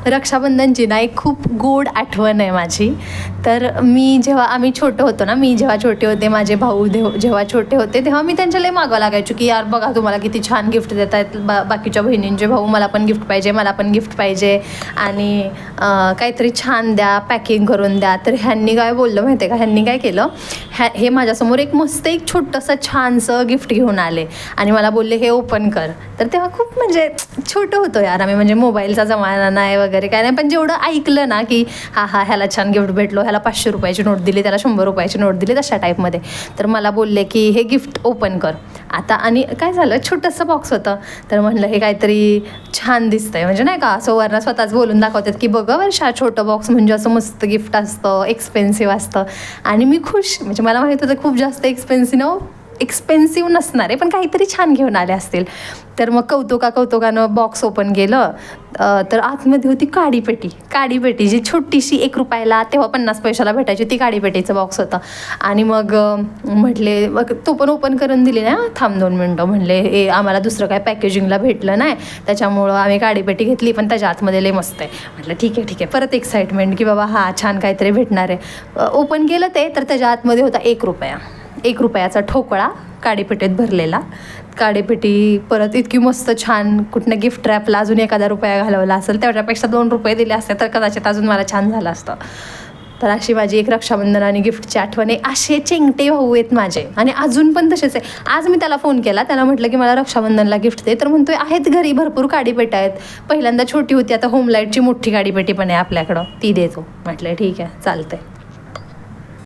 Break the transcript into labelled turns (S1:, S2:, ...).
S1: रक्षाबंधनची ना एक खूप गोड आठवण आहे माझी. तर आम्ही छोटं होतो ना, मी जेव्हा छोटे होते, माझे भाऊ जेव्हा छोटे होते, तेव्हा मी त्यांच्या लय मागं लागायचो की यार बघा तुम्हाला किती छान गिफ्ट देत आहेत बाकीच्या बहिणींचे भाऊ, मला पण गिफ्ट पाहिजे, मला पण गिफ्ट पाहिजे आणि काहीतरी छान द्या, पॅकिंग करून द्या. तर ह्यांनी काय बोललं माहिती आहे का, ह्यांनी काय केलं, हे माझ्यासमोर एक छोटंसं छानसं गिफ्ट घेऊन आले आणि मला बोलले हे ओपन कर. तर तेव्हा खूप म्हणजे छोटं होतो यार आम्ही, म्हणजे मोबाईलचा जमाना नाही वगैरे काय नाही, पण जेवढं ऐकलं ना की ह्याला छान गिफ्ट भेटलो, ह्याला 500 रुपयाची नोट दिली, त्याला 100 रुपयाची नोट दिली, तशा टाईपमध्ये. तर मला बोलले की हे गिफ्ट ओपन कर आता. आणि काय झालं, छोटंसं बॉक्स होतं. तर म्हणलं हे काहीतरी छान दिसतंय, म्हणजे नाही का असं वरनं स्वतःच बोलून दाखवतात की बघा वर्षा छोटं बॉक्स म्हणजे असं मस्त गिफ्ट असतं, एक्सपेन्सिव्ह असतं. आणि मी खुश, म्हणजे मला माहीत होतं खूप जास्त एक्सपेन्सिव्ह नसणार आहे, पण काहीतरी छान घेऊन आले असतील. तर मग कौतुकानं बॉक्स ओपन केलं. तर आतमध्ये होती काडीपेटी जी छोटीशी 1 रुपयाला तेव्हा 50 पैशाला भेटायची, ती काडीपेटीचं बॉक्स होतं. आणि मग म्हटले मग तो पण ओपन करून दिली ना, थांब 2 मिनटं, म्हणले आम्हाला दुसरं काय पॅकेजिंगला भेटलं नाही, त्याच्यामुळं आम्ही काडीपेटी घेतली, पण त्याच्या आतमध्ये लय मस्त आहे. म्हटलं ठीक आहे. परत एक्साइटमेंट की बाबा छान काहीतरी भेटणार आहे. ओपन केलं ते, तर त्याच्या आतमध्ये होता 1 रुपयाचा ठोकळा काडीपेटीत भरलेला. काडीपेटी परत इतकी मस्त छान, कुठनं गिफ्ट रॅपला अजून 1 रुपया घालवला असेल, त्याच्यापेक्षा 2 रुपये दिले असते तर कदाचित अजून मला छान झालं असतं. तर अशी माझी एक रक्षाबंधन आणि गिफ्टची आठवण आहे. असे चेंगटे भाऊ आहेत माझे आणि अजून पण तसेच आहे. आज मी त्याला फोन केला, त्याला म्हटलं की मला रक्षाबंधनला गिफ्ट दे, तर म्हणतोय आहेत घरी भरपूर काडीपेट्या आहेत, पहिल्यांदा छोटी होती, आता होमलाईटची मोठी काडीपेटी पण आहे आपल्याकडं, ती देतो. म्हटलं ठीक आहे चालतंय.